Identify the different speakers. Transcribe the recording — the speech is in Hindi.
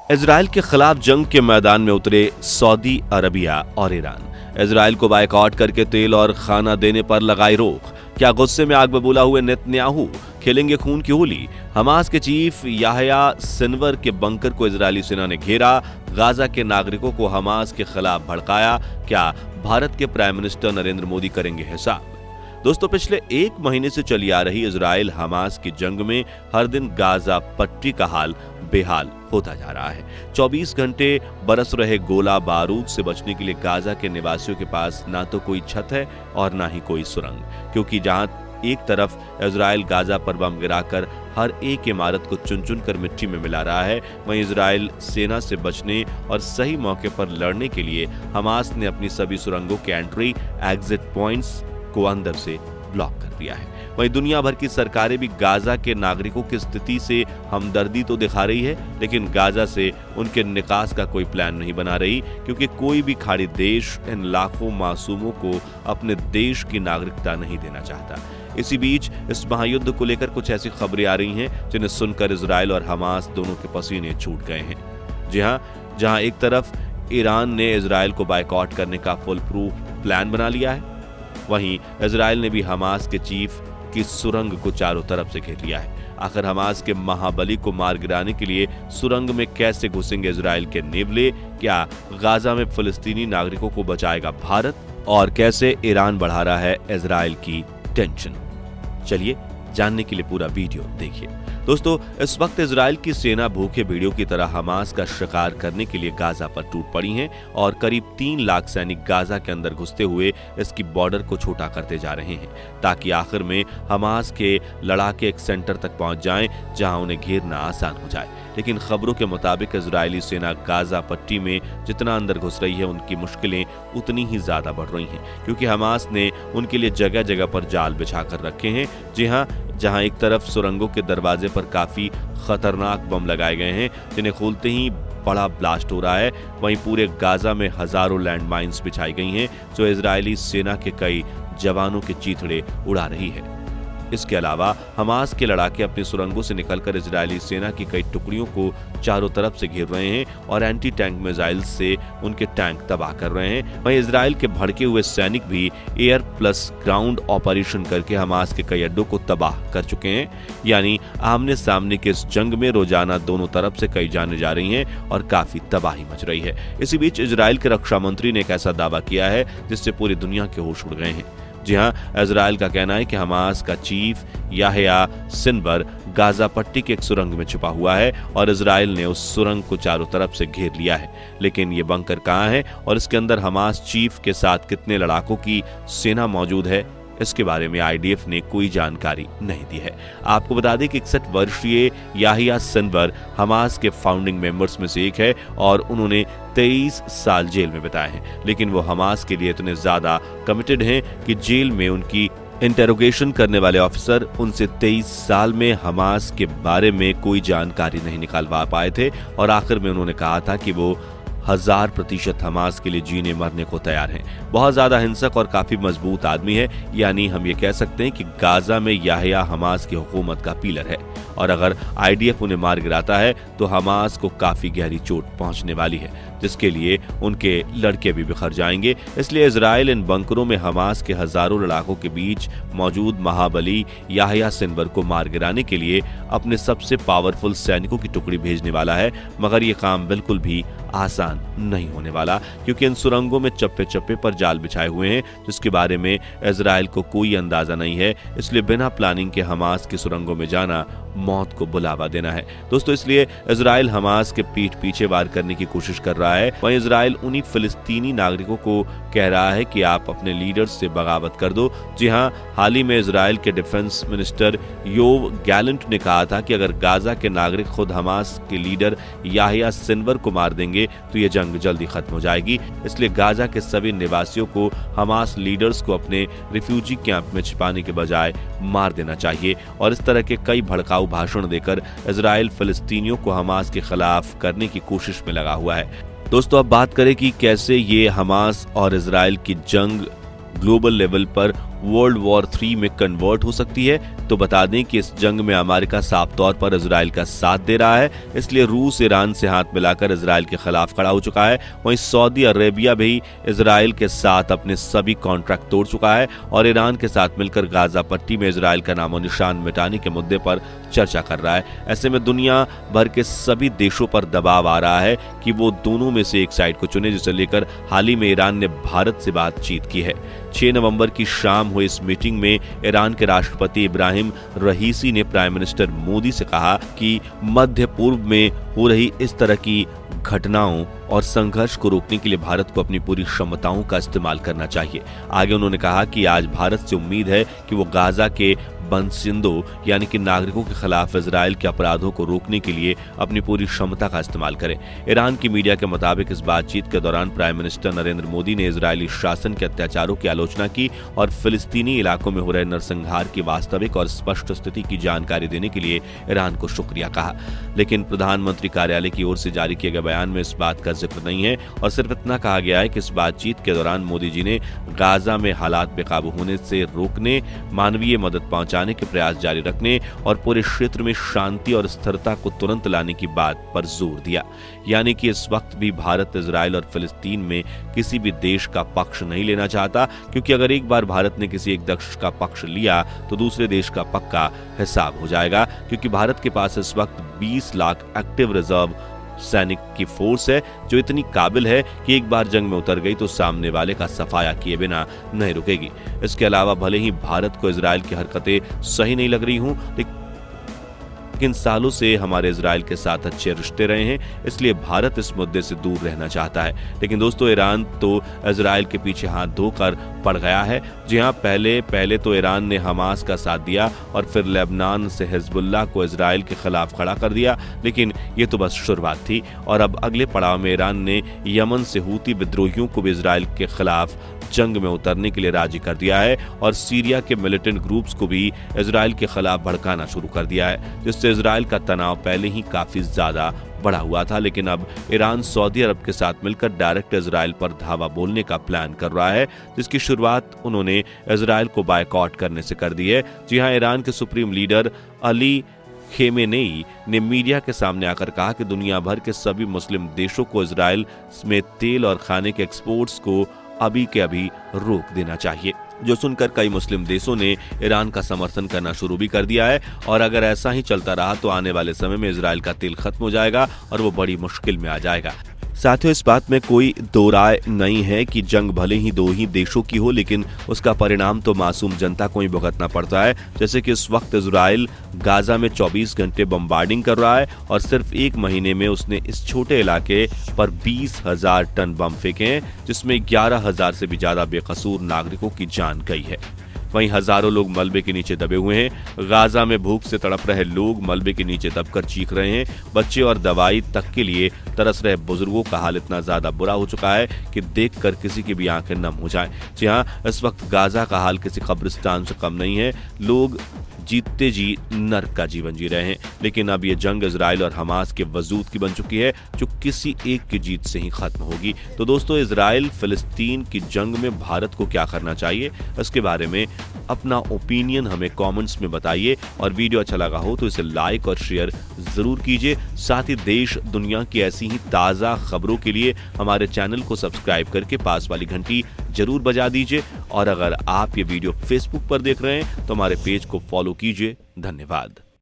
Speaker 1: इजराइल के खिलाफ जंग के मैदान में उतरे सऊदी अरबिया और ईरान। इजराइल को बायकॉट करके तेल और खाना देने पर लगाई रोक। क्या गुस्से में आग बबूला हुए नेतन्याहू खेलेंगे खून की होली? हमास के चीफ याह्या सिनवर के बंकर को इजरायली सेना ने घेरा। गाजा के नागरिकों को हमास के खिलाफ भड़काया। क्या भारत के प्राइम मिनिस्टर नरेंद्र मोदी करेंगे हिसाब? दोस्तों, पिछले एक महीने से चली आ रही इजराइल हमास की जंग में हर दिन गाजा पट्टी का हाल बेहाल होता जा रहा है। 24 घंटे बरस रहे गोला बारूद से बचने के लिए गाजा के निवासियों के पास ना तो कोई छत है और ना ही कोई सुरंग, क्योंकि जहां एक तरफ इजराइल गाजा पर बम गिराकर हर एक इमारत को चुन चुन कर मिट्टी में मिला रहा है, वहीं इजराइल सेना से बचने और सही मौके पर लड़ने के लिए हमास ने अपनी सभी सुरंगों के एंट्री एग्जिट पॉइंट्स को अंदर से ब्लॉक कर दिया है। वहीं दुनिया भर की सरकारें भी गाजा के नागरिकों की स्थिति से हमदर्दी तो दिखा रही है, लेकिन गाजा से उनके निकास का कोई प्लान नहीं बना रही, क्योंकि कोई भी खाड़ी देश इन लाखों मासूमों को अपने देश की नागरिकता नहीं देना चाहता। इसी बीच इस महायुद्ध को लेकर कुछ ऐसी खबरें आ रही हैं जिन्हें सुनकर इजराइल और हमास दोनों के पसीने छूट गए हैं। जी हां, जहां एक तरफ ईरान ने इजराइल को बायकॉट करने का फुल प्रूफ प्लान बना लिया है, वहीं इजराइल ने भी हमास के चीफ की सुरंग को चारों तरफ से घेर लिया है। आखिर हमास के महाबली को मार गिराने के लिए सुरंग में कैसे घुसेंगे इजराइल के नेवले? क्या गाजा में फिलिस्तीनी नागरिकों को बचाएगा भारत? और कैसे ईरान बढ़ा रहा है इजराइल की टेंशन? चलिए जानने के लिए पूरा वीडियो देखिए। दोस्तों, इस वक्त इजराइल की सेना भूखे भेड़ियों की तरह हमास का शिकार करने के लिए गाजा पर टूट पड़ी है और करीब 3 लाख सैनिक गाजा के अंदर घुसते हुए इसकी बॉर्डर को छोटा करते जा रहे हैं, ताकि आखिर में हमास के लड़ाके एक सेंटर तक पहुंच जाएं जहां उन्हें घेरना आसान हो जाए। लेकिन खबरों के मुताबिक इजरायली सेना गाजा पट्टी में जितना अंदर घुस रही है, उनकी मुश्किलें उतनी ही ज्यादा बढ़ रही हैं, क्योंकि हमास ने उनके लिए जगह जगह पर जाल बिछा कर रखे हैं। जी हां, जहां एक तरफ सुरंगों के दरवाजे पर काफी खतरनाक बम लगाए गए हैं जिन्हें खोलते ही बड़ा ब्लास्ट हो रहा है, वहीं पूरे गाजा में हजारों लैंडमाइंस बिछाई गई हैं जो इजरायली सेना के कई जवानों के चीथड़े उड़ा रही है। इसके अलावा हमास के लड़ाके अपनी सुरंगों से निकलकर इजरायली सेना की कई टुकड़ियों को चारों तरफ से घेर रहे हैं और एंटी टैंक मिसाइल से उनके टैंक तबाह कर रहे हैं। वहीं इजराइल के भड़के हुए सैनिक भी एयर प्लस ग्राउंड ऑपरेशन करके हमास के कई अड्डों को तबाह कर चुके हैं। यानी आमने सामने के इस जंग में रोजाना दोनों तरफ से कई जानें जा रही हैं और काफी तबाही मच रही है। इसी बीच इजराइल के रक्षा मंत्री ने एक ऐसा दावा किया है जिससे पूरी दुनिया के होश उड़ गए हैं। जी हां, इजराइल का कहना है कि हमास का चीफ याह्या सिनवर गाजा पट्टी के एक सुरंग में छुपा हुआ है और इजराइल ने उस सुरंग को चारों तरफ से घेर लिया है। लेकिन ये बंकर कहां है और इसके अंदर हमास चीफ के साथ कितने लड़ाकों की सेना मौजूद है, इसके बारे में आईडीएफ ने कोई जानकारी नहीं दी है। आपको बता दें कि 61 वर्षीय याह्या सिनवर हमास के फाउंडिंग मेंबर्स में से एक है और उन्होंने 23 साल जेल में बिताए हैं, लेकिन वो हमास के लिए इतने ज्यादा कमिटेड हैं कि जेल में उनकी इंटेरोगेशन करने वाले ऑफिसर उनसे 23 साल में हमास के बारे में कोई जानकारी नहीं निकालवा पाए थे और आखिर में उन्होंने कहा था कि वो 1000% हमास के लिए जीने मरने को तैयार हैं। बहुत ज्यादा हिंसक और काफी मजबूत आदमी है, यानी हम ये कह सकते हैं कि गाजा में याह्या हमास की हुकूमत का पिलर है और अगर आईडीएफ उन्हें मार गिराता है तो हमास को काफी गहरी चोट पहुंचने वाली है, जिसके लिए उनके लड़के भी बिखर जाएंगे। इसलिए इजराइल इन बंकरों में हमास के हजारों लड़ाकों के बीच मौजूद महाबली याह्या सिनवर को मार गिराने के लिए अपने सबसे पावरफुल सैनिकों की टुकड़ी भेजने वाला है, मगर ये काम बिल्कुल भी आसान नहीं होने वाला, क्योंकि इन सुरंगों में चप्पे चप्पे पर जाल बिछाए हुए हैं जिसके बारे में इजराइल को कोई अंदाजा नहीं है। इसलिए बिना प्लानिंग के हमास की सुरंगों में जाना मौत को बुलावा देना है। दोस्तों, इसलिए इजराइल हमास के पीठ पीछे वार करने की कोशिश कर रहा है। वहीं इजराइल उन्हीं फिलिस्तीनी नागरिकों को कह रहा है कि आप अपने लीडर्स से बगावत कर दो। जी हां, हाल ही में इजराइल के डिफेंस मिनिस्टर योव गैलेंट ने कहा था कि अगर गाजा के नागरिक खुद हमास के लीडर याह्या सिनवर को मार देंगे तो ये जंग जल्दी खत्म हो जाएगी। इसलिए गाजा के सभी निवासियों को हमास लीडर्स को अपने रिफ्यूजी कैंप में छिपाने के बजाय मार देना चाहिए और इस तरह के कई भड़काऊ भाषण देकर इजराइल फिलिस्तीनियों को हमास के खिलाफ करने की कोशिश में लगा हुआ है। दोस्तों, अब बात करें कि कैसे ये हमास और इजराइल की जंग ग्लोबल लेवल पर वर्ल्ड वॉर 3 में कन्वर्ट हो सकती है। तो बता दें कि इस जंग में अमेरिका साफ तौर पर इजराइल का साथ दे रहा है, इसलिए रूस ईरान से हाथ मिलाकर इजराइल के खिलाफ खड़ा हो चुका है। वहीं सऊदी अरेबिया भी इजराइल के साथ अपने सभी कॉन्ट्रैक्ट तोड़ चुका है और ईरान के साथ मिलकर गाजा पट्टी में इजराइल का नामो निशान मिटाने के मुद्दे पर चर्चा कर रहा है। ऐसे में दुनिया भर के सभी देशों पर दबाव आ रहा है कि वो दोनों में से एक साइड को चुने, जिसे लेकर हाल ही में ईरान ने भारत से बातचीत की है। 6 नवंबर की शाम हुई इस मीटिंग में ईरान के राष्ट्रपति इब्राहिम रईसी ने प्राइम मिनिस्टर मोदी से कहा कि मध्य पूर्व में हो रही इस तरह की घटनाओं और संघर्ष को रोकने के लिए भारत को अपनी पूरी क्षमताओं का इस्तेमाल करना चाहिए। आगे उन्होंने कहा कि आज भारत से उम्मीद है कि वो गाजा के बशिंदों यानी कि नागरिकों के खिलाफ इजराइल के अपराधों को रोकने के लिए अपनी पूरी क्षमता का इस्तेमाल करें। ईरान की मीडिया के मुताबिक इस बातचीत के दौरान प्राइम मिनिस्टर नरेंद्र मोदी ने इजरायली शासन के अत्याचारों की आलोचना की और फिलिस्तीनी इलाकों में हो रहे नरसंहार की वास्तविक और स्पष्ट स्थिति की जानकारी देने के लिए ईरान को शुक्रिया कहा। लेकिन प्रधानमंत्री कार्यालय की ओर से जारी किए गए बयान में इस बात का जिक्र नहीं है और सिर्फ इतना कहा गया है कि इस बातचीत के दौरान मोदी जी ने गाजा में हालात बेकाबू होने से रोकने, मानवीय मदद पहुंचाने के प्रयास जारी रखने और पूरे क्षेत्र में शांति और स्थिरता को तुरंत लाने की बात पर जोर दिया। यानी कि इस वक्त भी भारत इजराइल और फिलिस्तीन में किसी भी देश का पक्ष नहीं लेना चाहता, क्योंकि अगर एक बार भारत ने किसी एक देश का पक्ष लिया तो दूसरे देश का पक्का हिसाब हो जाएगा, क्योंकि भारत के पास इस वक्त 20 लाख एक्टिव रिजर्व सैनिक की फोर्स है जो इतनी काबिल है कि एक बार जंग में उतर गई तो सामने वाले का सफाया किए बिना नहीं रुकेगी। इसके अलावा भले ही भारत को इजराइल की हरकतें सही नहीं लग रही हूं, लेकिन सालों से हमारे इजराइल के साथ अच्छे रिश्ते रहे हैं, इसलिए भारत इस मुद्दे से दूर रहना चाहता है। लेकिन दोस्तों, ईरान तो इजराइल के पीछे हाथ धोकर पड़ गया है। जी हां, पहले तो ईरान ने हमास का साथ दिया और फिर लेबनान से हिजबुल्लाह को इजराइल के खिलाफ खड़ा कर दिया, लेकिन ये तो बस शुरुआत थी और अब अगले पड़ाव में ईरान ने यमन से हूती विद्रोहियों को भी इजराइल के खिलाफ जंग में उतरने के लिए राजी कर दिया है और सीरिया के मिलिटेंट ग्रुप्स को भी इजराइल के खिलाफ भड़काना शुरू कर दिया है, जिससे इजराइल का तनाव पहले ही काफी ज्यादा बढ़ा हुआ था। लेकिन अब ईरान सऊदी अरब के साथ मिलकर डायरेक्ट इजराइल पर धावा बोलने का प्लान कर रहा है, जिसकी शुरुआत उन्होंने इजराइल को बायकॉट करने से कर दी है। जी हां, ईरान के सुप्रीम लीडर अली खेमेनेई ने मीडिया के सामने आकर कहा कि दुनिया भर के सभी मुस्लिम देशों को इजराइल में तेल और खाने के एक्सपोर्ट्स को अभी के अभी रोक देना चाहिए, जो सुनकर कई मुस्लिम देशों ने ईरान का समर्थन करना शुरू भी कर दिया है। और अगर ऐसा ही चलता रहा तो आने वाले समय में इजराइल का तेल खत्म हो जाएगा और वो बड़ी मुश्किल में आ जाएगा। साथियों, इस बात में कोई दो राय नहीं है कि जंग भले ही दो ही देशों की हो, लेकिन उसका परिणाम तो मासूम जनता को ही भुगतना पड़ता है। जैसे कि इस वक्त इजराइल गाजा में 24 घंटे बम्बार्डिंग कर रहा है और सिर्फ एक महीने में उसने इस छोटे इलाके पर 20,000 टन बम फेंके हैं, जिसमें 11,000 से भी ज्यादा बेकसूर नागरिकों की जान गई है। वहीं हजारों लोग मलबे के नीचे दबे हुए हैं। गाजा में भूख से तड़प रहे लोग मलबे के नीचे दबकर चीख रहे हैं। बच्चे और दवाई तक के लिए तरस रहे बुजुर्गों का हाल इतना ज्यादा बुरा हो चुका है कि देखकर किसी की भी आंखें नम हो जाएं। जी हां, इस वक्त गाजा का हाल किसी कब्रिस्तान से कम नहीं है। लोग जीतते जी नर्क का जीवन जी रहे हैं। लेकिन अब ये जंग इजराइल और हमास के वजूद की बन चुकी है, जो किसी एक की जीत से ही खत्म होगी। तो दोस्तों, इजराइल फिलिस्तीन की जंग में भारत को क्या करना चाहिए, इसके बारे में अपना ओपिनियन हमें कमेंट्स में बताइए और वीडियो अच्छा लगा हो तो इसे लाइक और शेयर जरूर कीजिए। साथ ही देश दुनिया की ऐसी ही ताज़ा खबरों के लिए हमारे चैनल को सब्सक्राइब करके पास वाली घंटी जरूर बजा दीजिए। और अगर आप ये वीडियो फेसबुक पर देख रहे हैं तो हमारे पेज को फॉलो कीजिए। धन्यवाद।